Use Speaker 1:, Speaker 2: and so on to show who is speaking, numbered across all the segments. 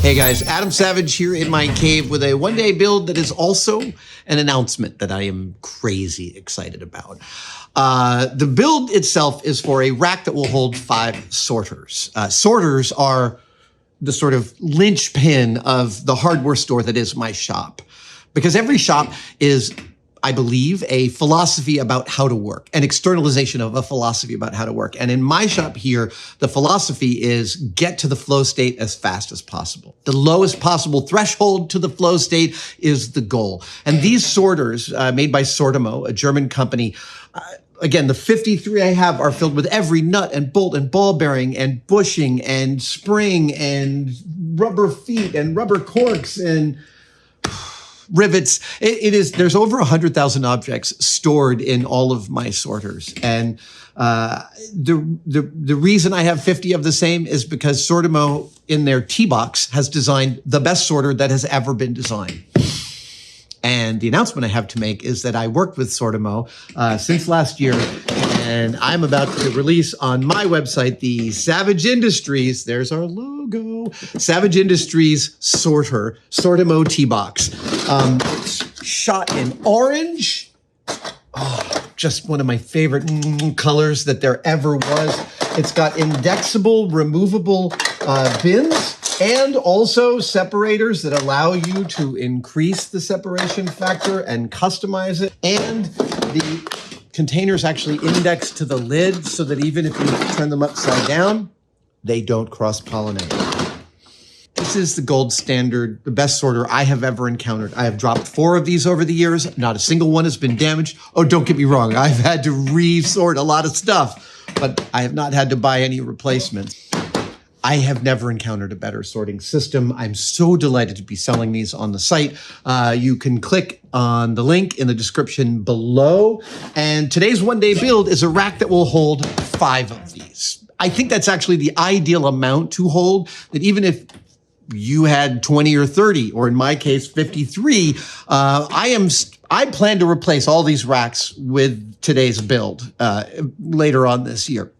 Speaker 1: Hey guys, Adam Savage here in my cave with a one-day build that is also an announcement that I am crazy excited about. The build itself is for a rack that will hold 5 sorters. Sorters are the sort of linchpin of the hardware store that is my shop. Because every shop is, I believe, a philosophy about how to work, an externalization of a philosophy about how to work. And in my shop here, the philosophy is get to the flow state as fast as possible. The lowest possible threshold to the flow state is the goal. And these sorters, made by Sortimo, a German company, again, the 53 I have are filled with every nut and bolt and ball bearing and bushing and spring and rubber feet and rubber corks and rivets. There's over 100,000 objects stored in all of my sorters. And the reason I have 50 of the same is because Sortimo in their T-Box has designed the best sorter that has ever been designed. And the announcement I have to make is that I worked with Sortimo since last year, and I'm about to release on my website the Savage Industries, there's our logo, Savage Industries sorter, Sortimo T-Box. It's shot in orange. Oh, just one of my favorite colors that there ever was. It's got indexable, removable bins, and also separators that allow you to increase the separation factor and customize it. And the containers actually index to the lid so that even if you turn them upside down, they don't cross-pollinate. This is the gold standard, the best sorter I have ever encountered. I have dropped 4 of these over the years. Not a single one has been damaged. Oh, don't get me wrong. I've had to re-sort a lot of stuff, but I have not had to buy any replacements. I have never encountered a better sorting system. I'm so delighted to be selling these on the site. You can click on the link in the description below. And today's one-day build is a rack that will hold 5 of these. I think that's actually the ideal amount to hold, that even if you had 20 or 30, or in my case, 53, I plan to replace all these racks with today's build later on this year.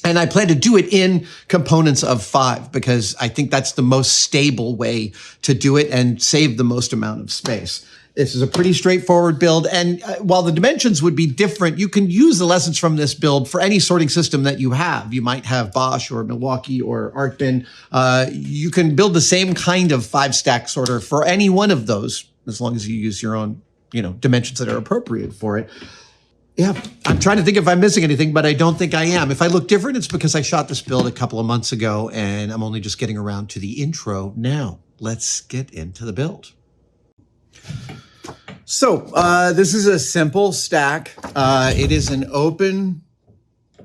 Speaker 1: And I plan to do it in components of 5 because I think that's the most stable way to do it and save the most amount of space. This is a pretty straightforward build. And while the dimensions would be different, you can use the lessons from this build for any sorting system that you have. You might have Bosch or Milwaukee or Artbin. You can build the same kind of 5-stack sorter for any one of those, as long as you use your own, dimensions that are appropriate for it. Yeah, I'm trying to think if I'm missing anything, but I don't think I am. If I look different, it's because I shot this build a couple of months ago, and I'm only just getting around to the intro now. Let's get into the build. So this is a simple stack. It is an open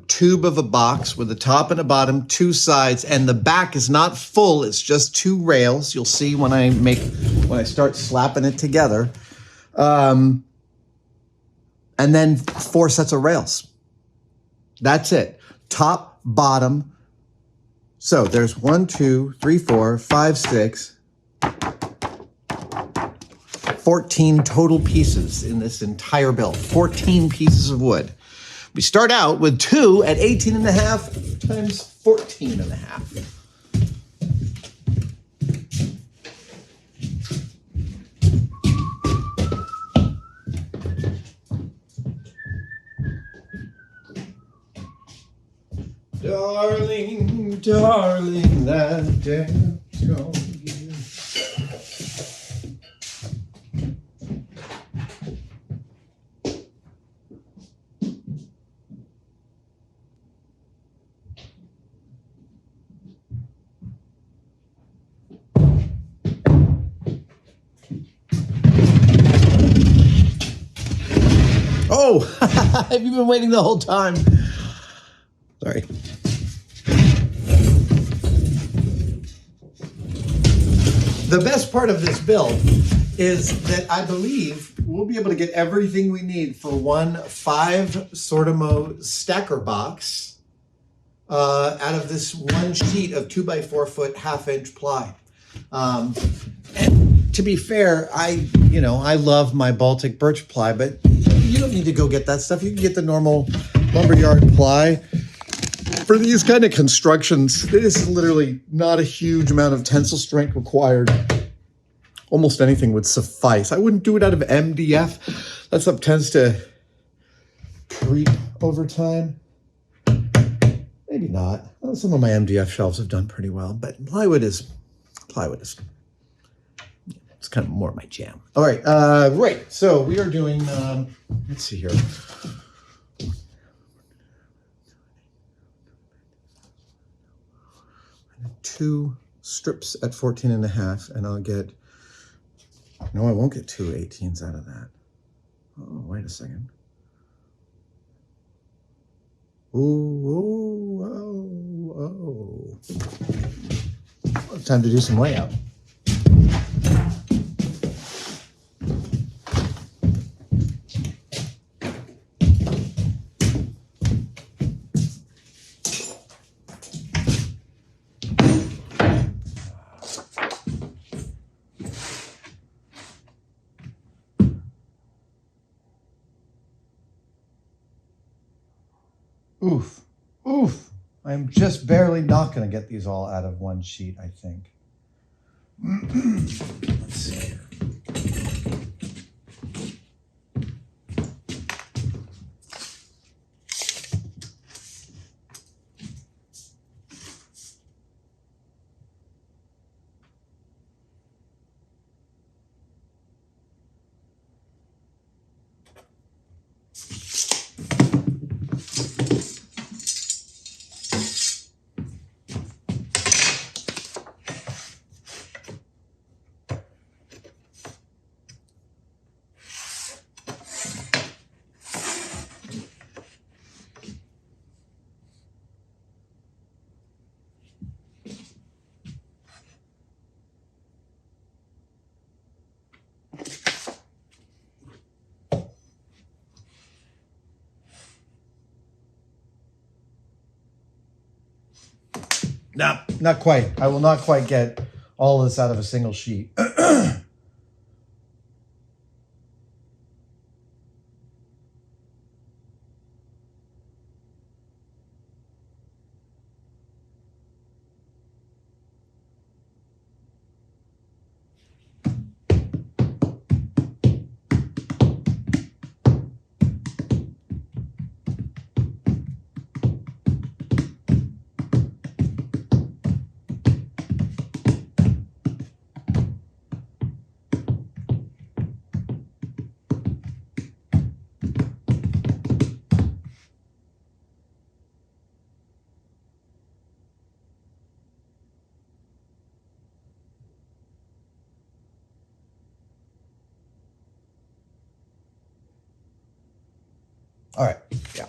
Speaker 1: tube of a box with a top and a bottom, 2 sides, and the back is not full. It's just 2 rails. You'll see when I start slapping it together. And then 4 sets of rails. That's it. Top, bottom. So there's 1, 2, 3, 4, 5, 6, 14 total pieces in this entire build. 14 pieces of wood. We start out with 2 at 18.5 times 14.5. Darling, darling, that dance gone. Oh, have you been waiting the whole time? Sorry. The best part of this build is that I believe we'll be able to get everything we need for one 5 Sortimo stacker box out of this one sheet of 2x4 foot 1/2 inch ply. And to be fair, I love my Baltic birch ply, but you don't need to go get that stuff. You can get the normal lumberyard ply. For these kind of constructions, this is literally not a huge amount of tensile strength required. Almost anything would suffice. I wouldn't do it out of MDF. That stuff tends to creep over time. Maybe not. Well, some of my MDF shelves have done pretty well, but plywood is, it's kind of more my jam. All right, right. So we are doing, let's see here. 2 strips at 14.5, and I'll get, no, I won't get 2 18s out of that. Oh, wait a second. Ooh, oh. Time to do some layout. Oof. I'm just barely not going to get these all out of one sheet, I think. Let's see here. No, not quite. I will not quite get all of this out of a single sheet. All right, yeah.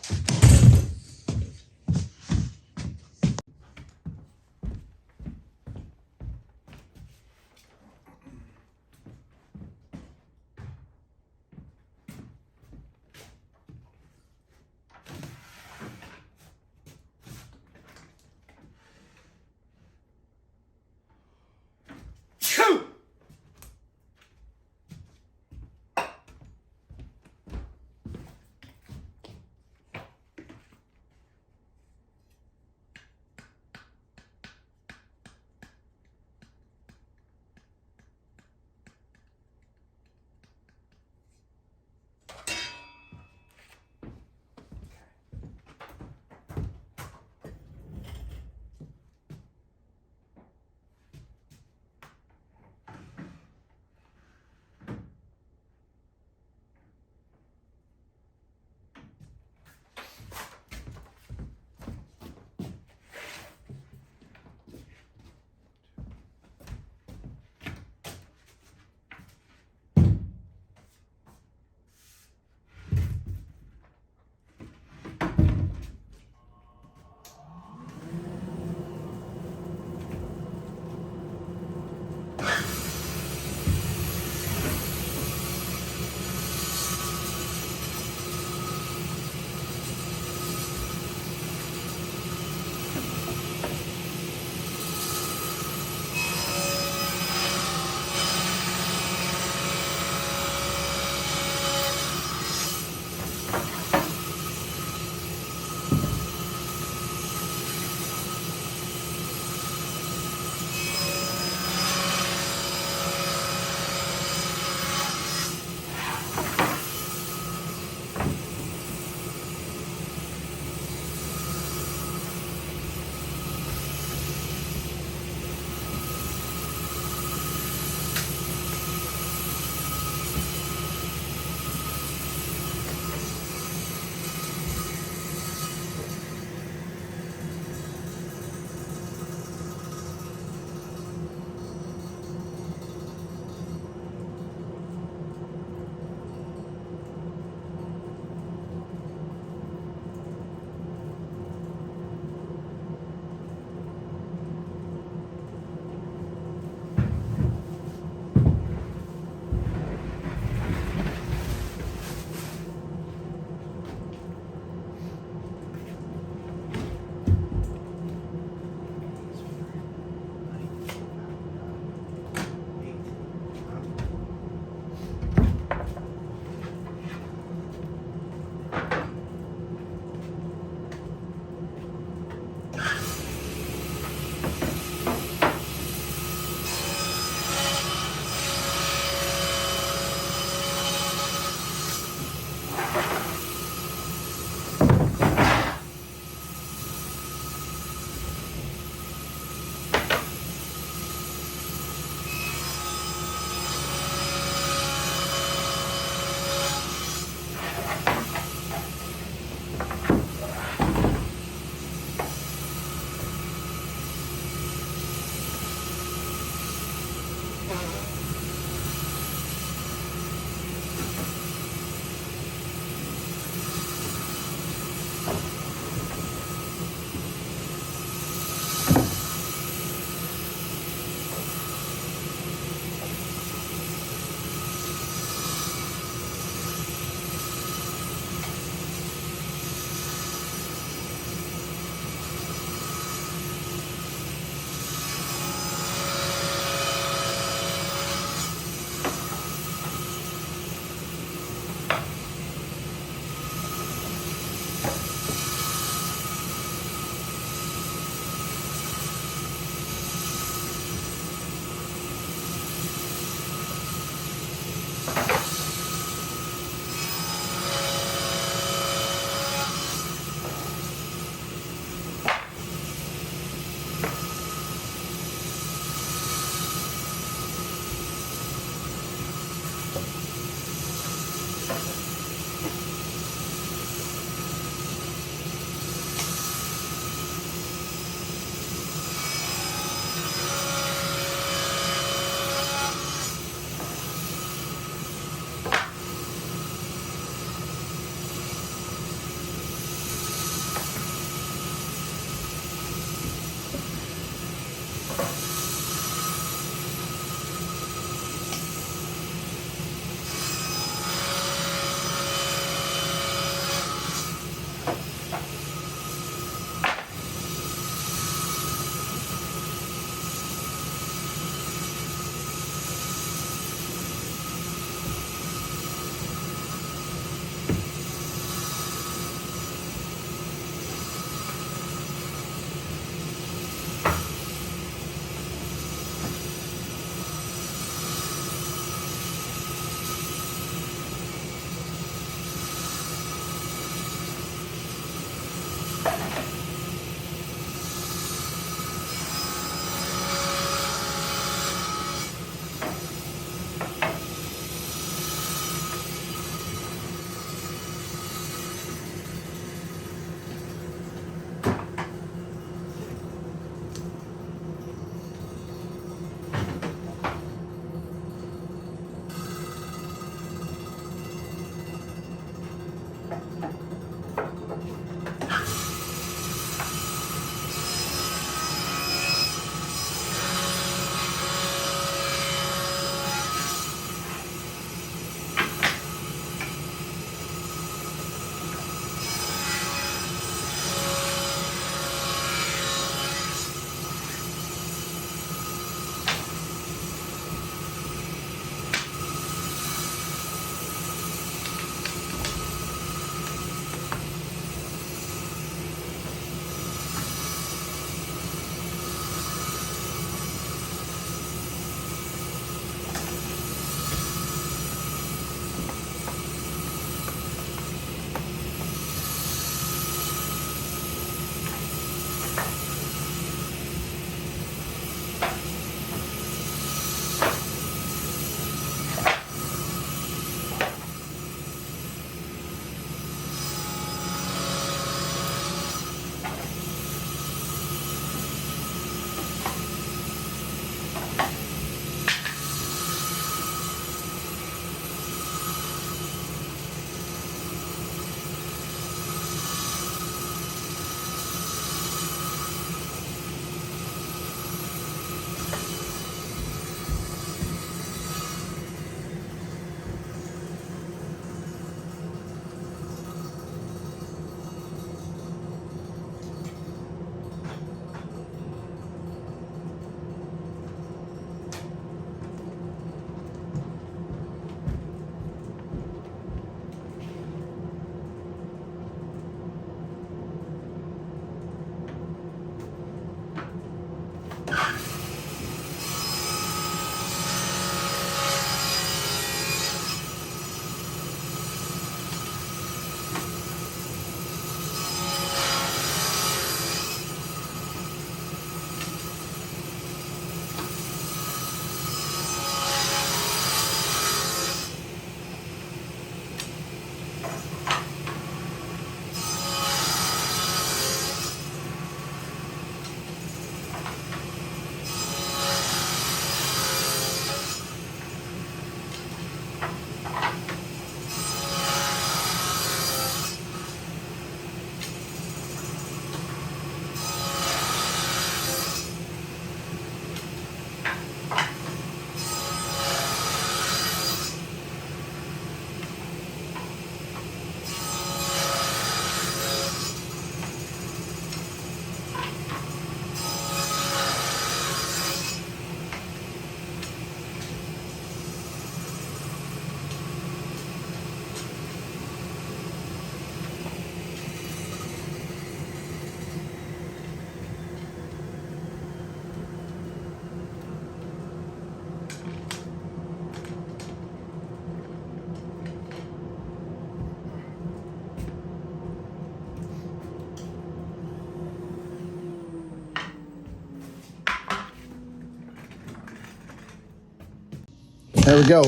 Speaker 1: There we go.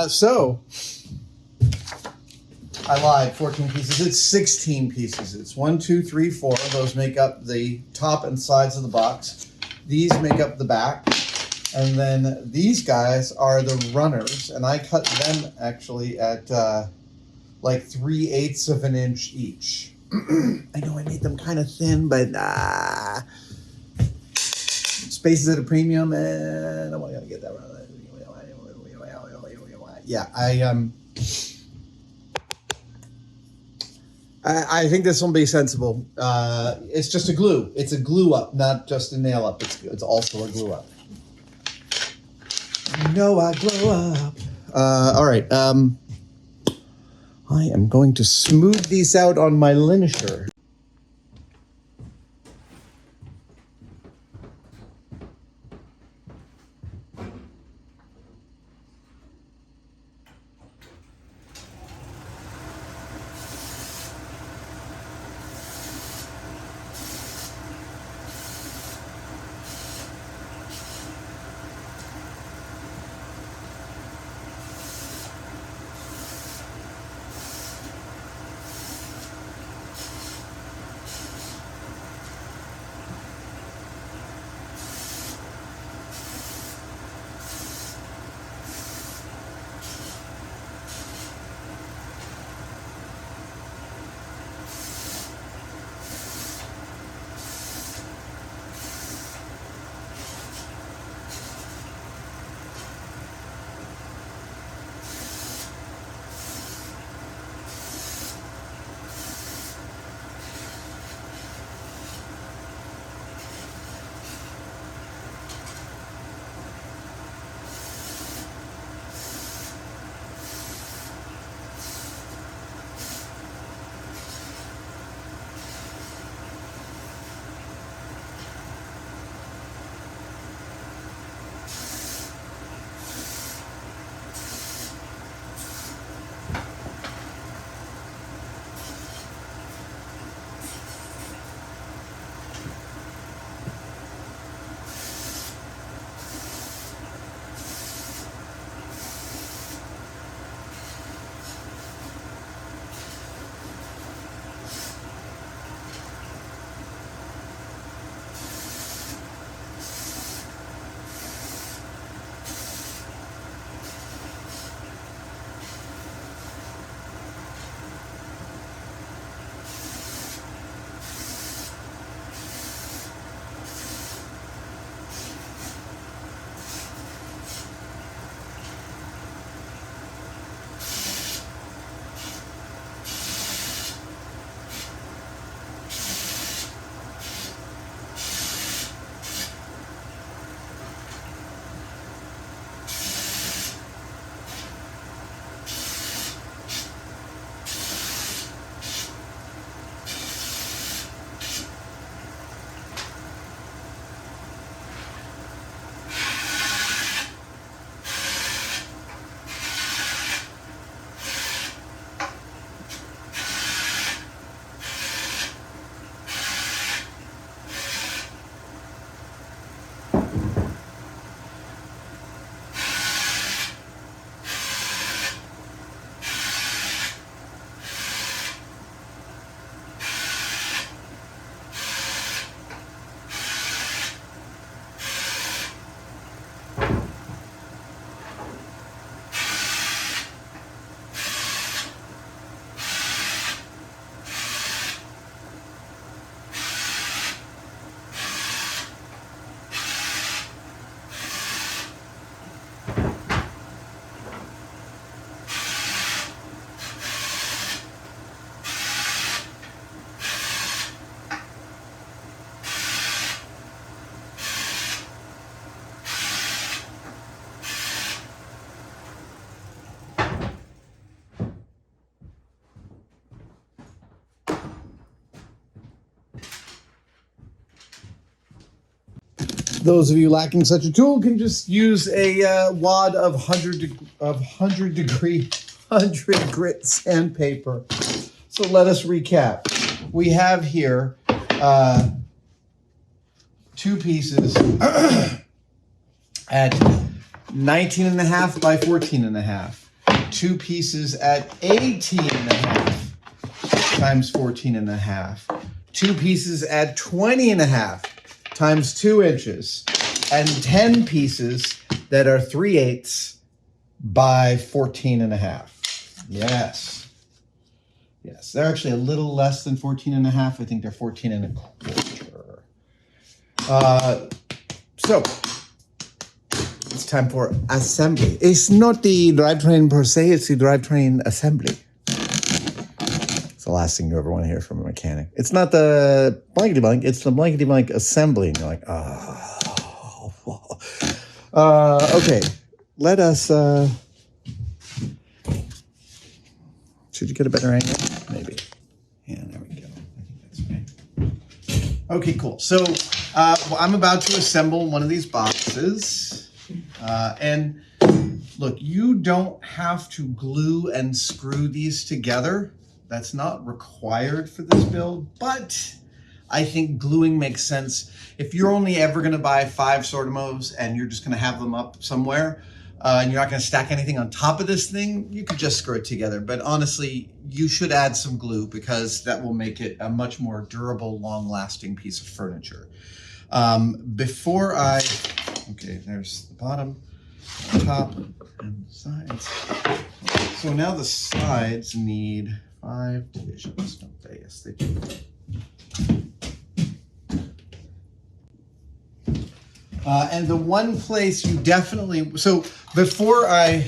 Speaker 1: So I lied, 14 pieces. It's 16 pieces. It's 1, 2, 3, 4. Those make up the top and sides of the box. These make up the back. And then these guys are the runners. And I cut them actually at like 3/8 of an inch each. I know I made them kind of thin, but space is at a premium, and I'm gonna get that right. Yeah, I think this will be sensible. It's just a glue. It's a glue up, not just a nail up. It's also a glue up. No, I glow up. All right. I am going to smooth these out on my linisher. Those of you lacking such a tool can just use a wad of 100 grit sandpaper. So let us recap. We have here two pieces at 19.5 by 14.5. 2 pieces at 18.5 times 14.5. 2 pieces at 20.5 times 2 inches. And 10 pieces that are 3/8 by 14.5. Yes. Yes, they're actually a little less than 14.5. I think they're 14.25. So it's time for assembly. It's not the drivetrain per se, it's the drivetrain assembly. It's the last thing you ever want to hear from a mechanic. It's not the blankety blank, it's the blankety blank assembly. And you're like, okay, let us, should you get a better angle? Maybe. Yeah, there we go. I think that's right. Okay, cool. So I'm about to assemble one of these boxes. And look, you don't have to glue and screw these together. That's not required for this build, but I think gluing makes sense. If you're only ever going to buy 5 Sortimos and you're just going to have them up somewhere, and you're not going to stack anything on top of this thing, you could just screw it together. But honestly, you should add some glue because that will make it a much more durable, long-lasting piece of furniture. Okay, there's the bottom, the top, and the sides. So now the sides need 5 divisions, don't they? Yes, they do. And the one place you definitely, so before my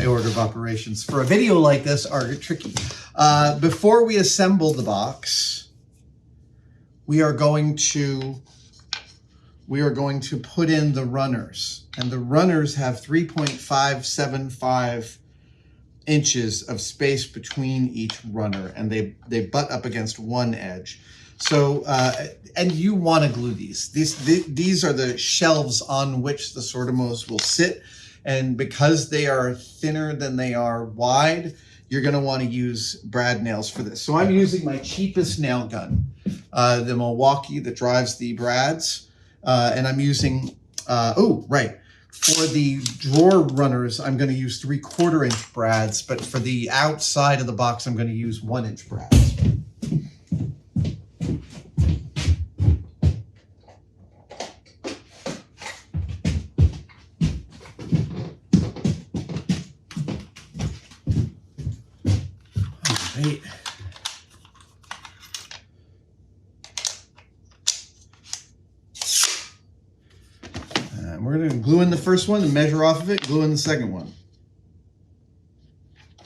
Speaker 1: order of operations for a video like this are tricky. Before we assemble the box, we are going to put in the runners, and the runners have 3.575 inches of space between each runner, and they butt up against one edge. So, and you want to glue these. These are the shelves on which the Sortimos will sit, and because they are thinner than they are wide, you're going to want to use brad nails for this. So I'm using my cheapest nail gun, the Milwaukee that drives the brads, and I'm using, for the drawer runners, I'm going to use 3/4 inch brads, but for the outside of the box, I'm going to use 1 inch brads. Right. And we're going to glue in the first one and measure off of it, glue in the second one.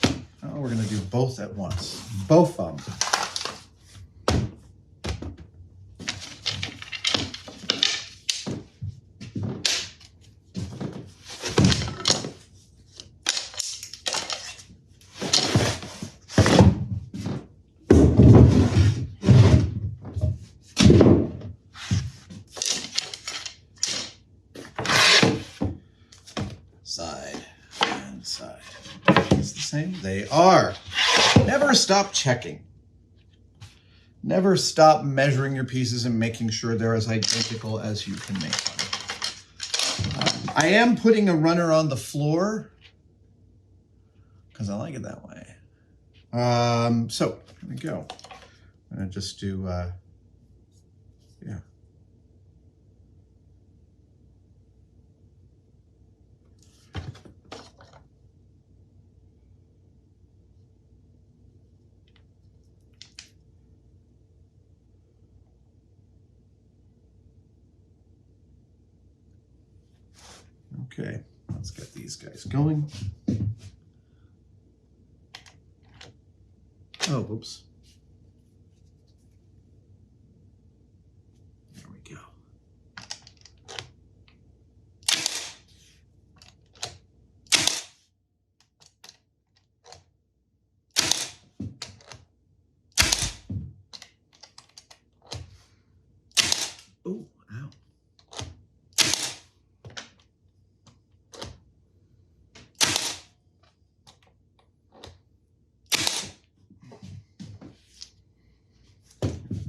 Speaker 1: Oh, we're going to do both at once. Both of them. Side and side. It's the same. They are. Never stop checking. Never stop measuring your pieces and making sure they're as identical as you can make them. I am putting a runner on the floor because I like it that way. So here we go. I'm going to just do, yeah. Okay, let's get these guys going. Oh, whoops. There we go. Oh, ow.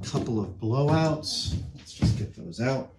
Speaker 1: Couple of blowouts. Let's just get those out.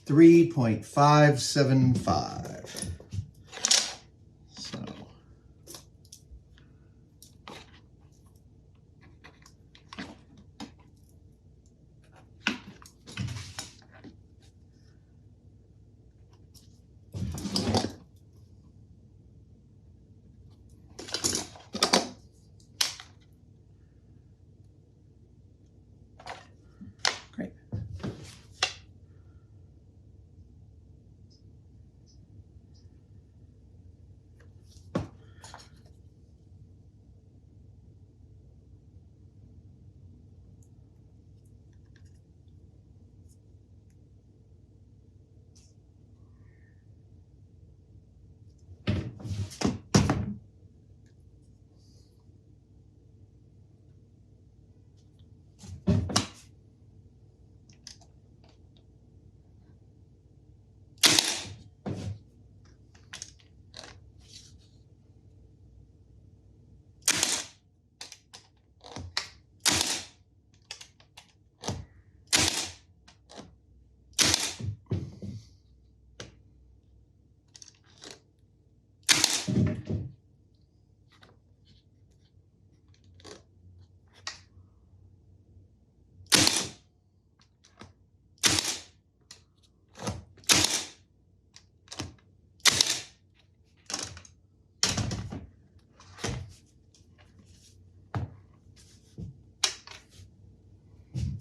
Speaker 1: $3.575. So great.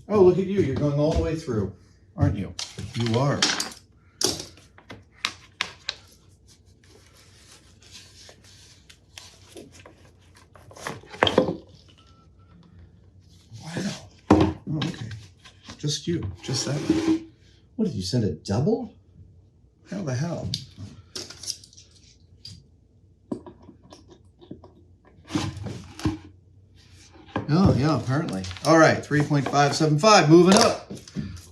Speaker 1: Oh, look at you. You're going all the way through, aren't you? You are. Wow. Oh, okay. Just you. Just that. What did you send, a double? How the hell? Oh, yeah, apparently. All right, 3.575. Moving up.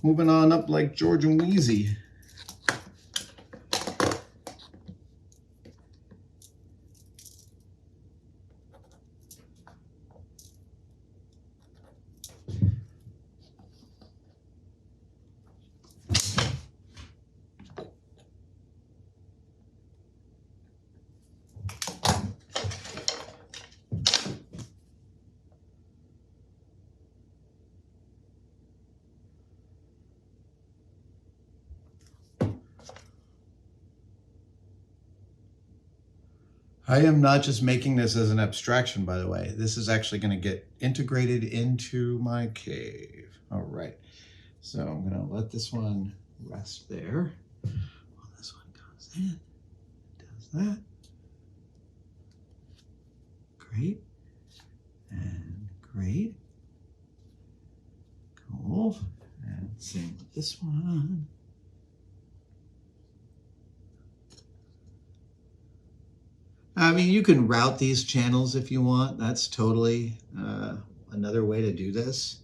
Speaker 1: Moving on up like George and Wheezy. I am not just making this as an abstraction, by the way. This is actually going to get integrated into my cave. All right. So I'm going to let this one rest there. Well, this one goes in, does that. Great. And great. Cool. And same with this one. I mean, you can route these channels if you want. That's totally another way to do this.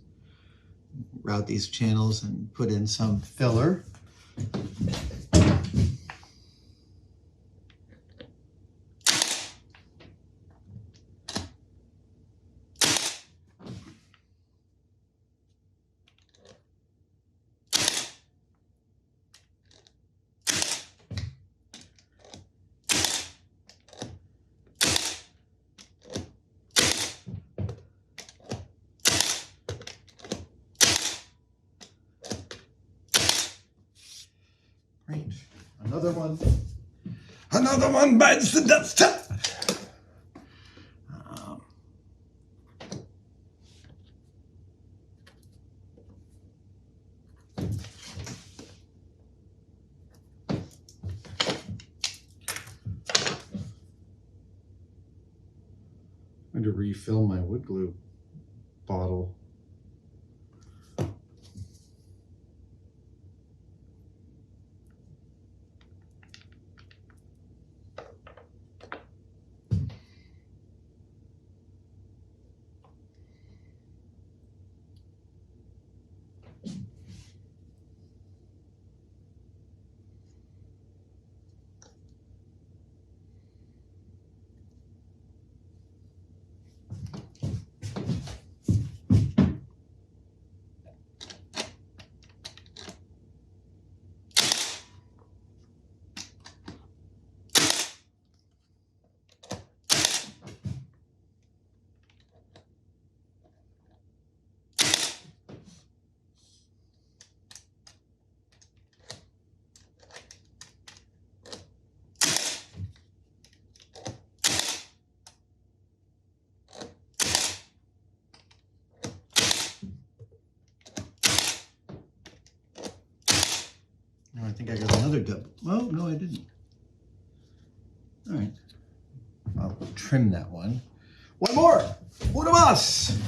Speaker 1: Route these channels and put in some filler. Great. Another one. Another one bites the dust. I'm going to refill my wood glue bottle. Now I think I got another double. Oh, no, I didn't. All right. I'll trim that one. One more. One of us.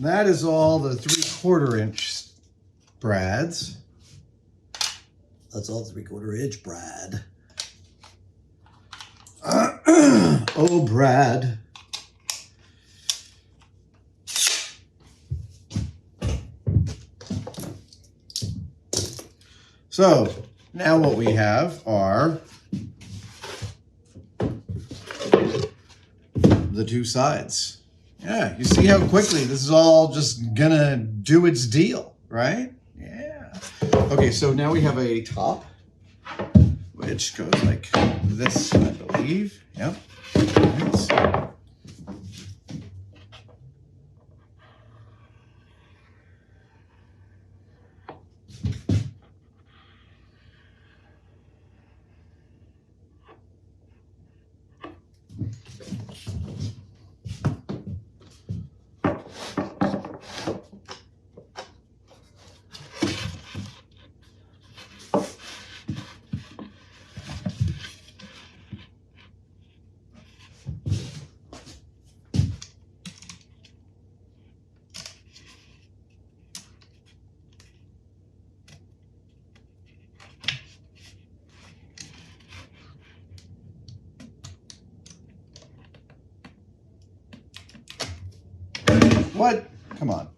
Speaker 1: That is all the 3/4 inch brads. That's all 3/4 inch brad. Oh, Brad. So now what we have are the two sides. Yeah, you see how quickly this is all just gonna do its deal, right? Yeah. Okay, so now we have a top, which goes like this, I believe. Yep. Right. What? Come on.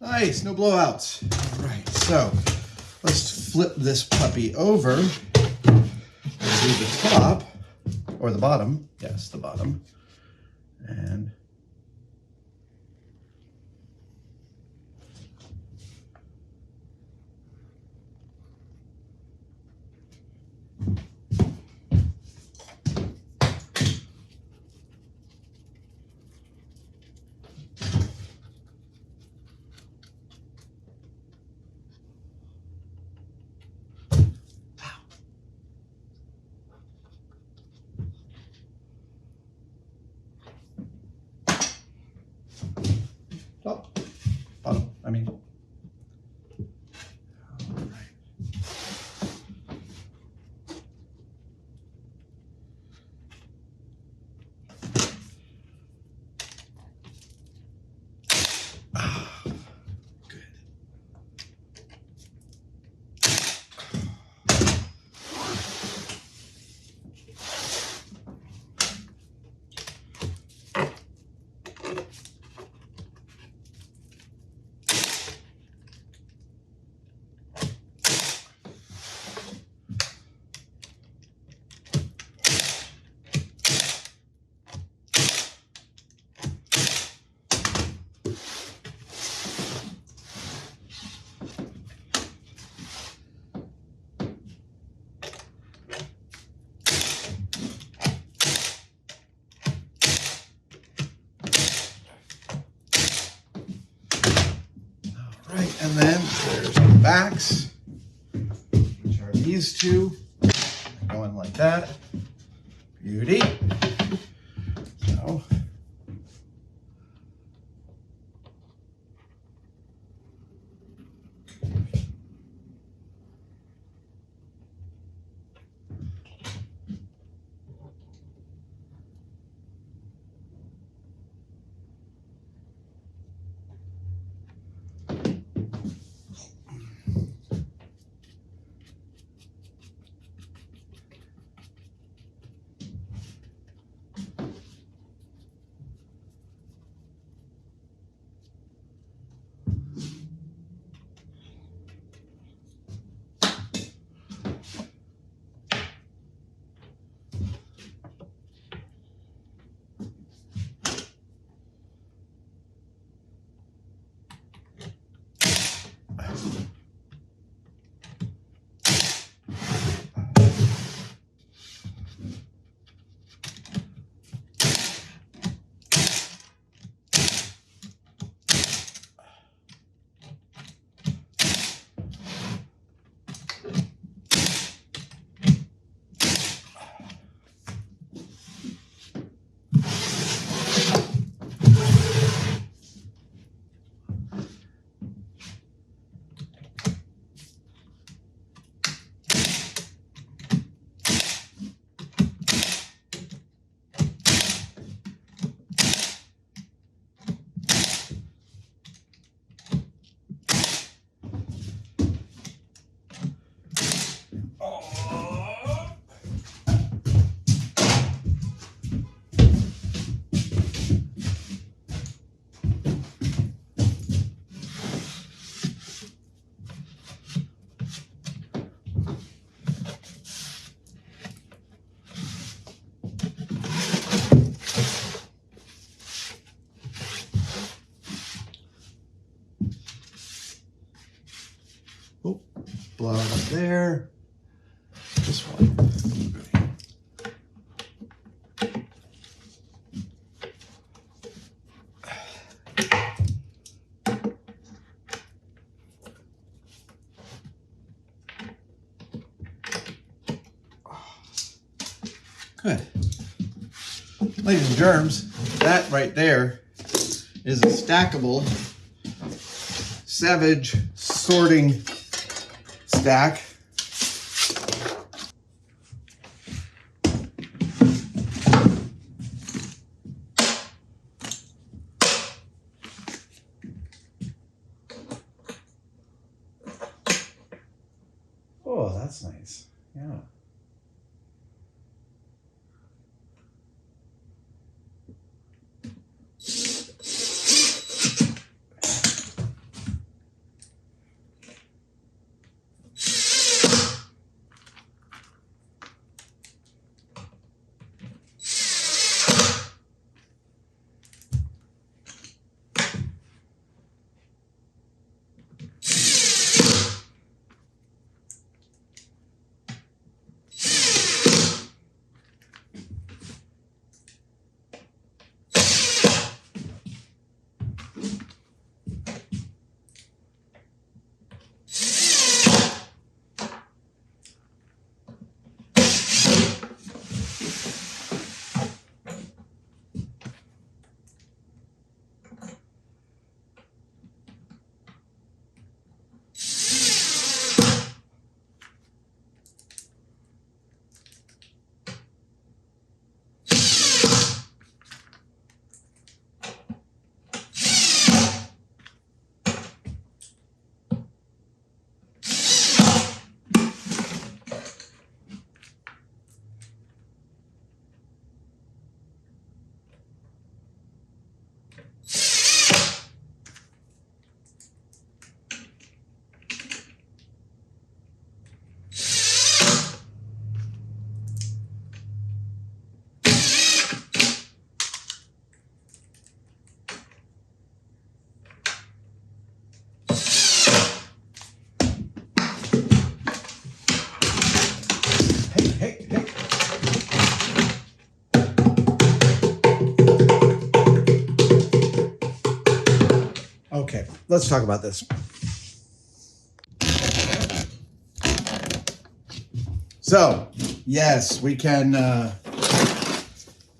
Speaker 2: Nice, no blowouts. All right, so let's flip this puppy over and do the top, or the bottom. Yes, the bottom. And top, bottom, I mean. All right. Good. Right, and then there's the backs, which are these two, going like that. Beauty. So, oh, blow it up there. This one. Good. Ladies and germs, that right there is a stackable Savage sorting stack. Oh, that's nice. Yeah. Okay, let's talk about this. So, yes, we can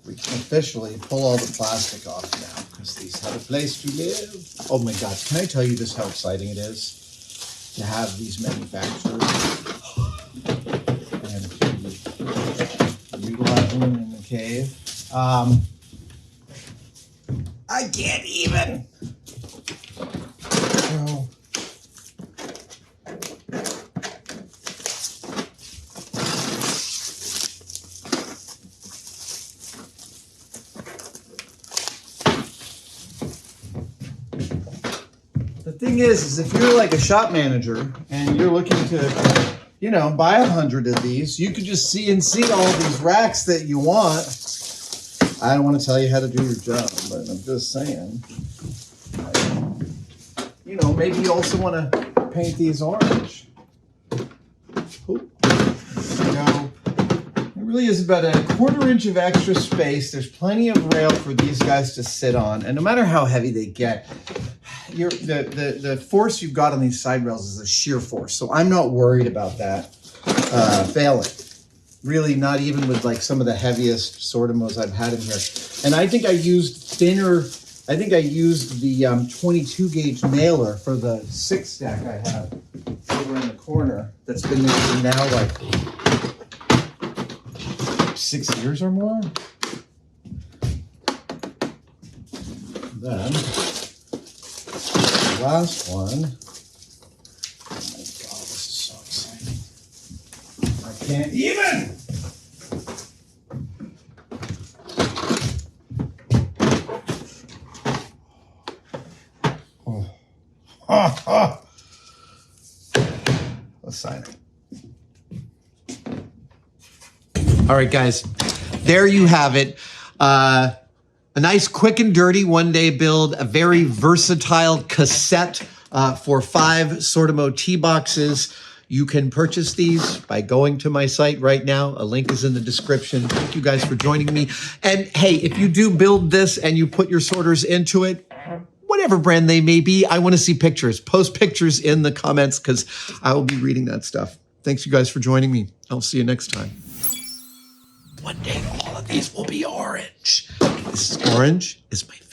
Speaker 2: officially pull all the plastic off now because these have a place to live. Oh my God, can I tell you just how exciting it is to have these manufactured and to utilize them in the cave? I can't even. So, the thing is if you're like a shop manager and you're looking to, you know, buy 100 of these, you could just CNC all these racks that you want. I don't want to tell you how to do your job, but I'm just saying. You know, maybe you also want to paint these orange. Ooh. So, it really is about a 1/4 inch of extra space. There's plenty of rail for these guys to sit on, and no matter how heavy they get, the force you've got on these side rails is a shear force. So I'm not worried about that failing. Really, not even with like some of the heaviest Sortimos I've had in here. And I think I used thinner. I think I used the 22 gauge nailer for the 6 stack I have over in the corner that's been there for now like 6 years or more. Then the last one. Oh my God, this is so exciting. I can't even. Let's sign it.
Speaker 1: All right, guys, there you have it. A nice quick and dirty one-day build, a very versatile cassette for 5 Sortimo tea boxes. You can purchase these by going to my site right now. A link is in the description. Thank you guys for joining me. And hey, if you do build this and you put your sorters into it, whatever brand they may be, I want to see pictures. Post pictures in the comments because I will be reading that stuff. Thanks you guys for joining me. I'll see you next time. One day, all of these will be orange. This orange is my favorite.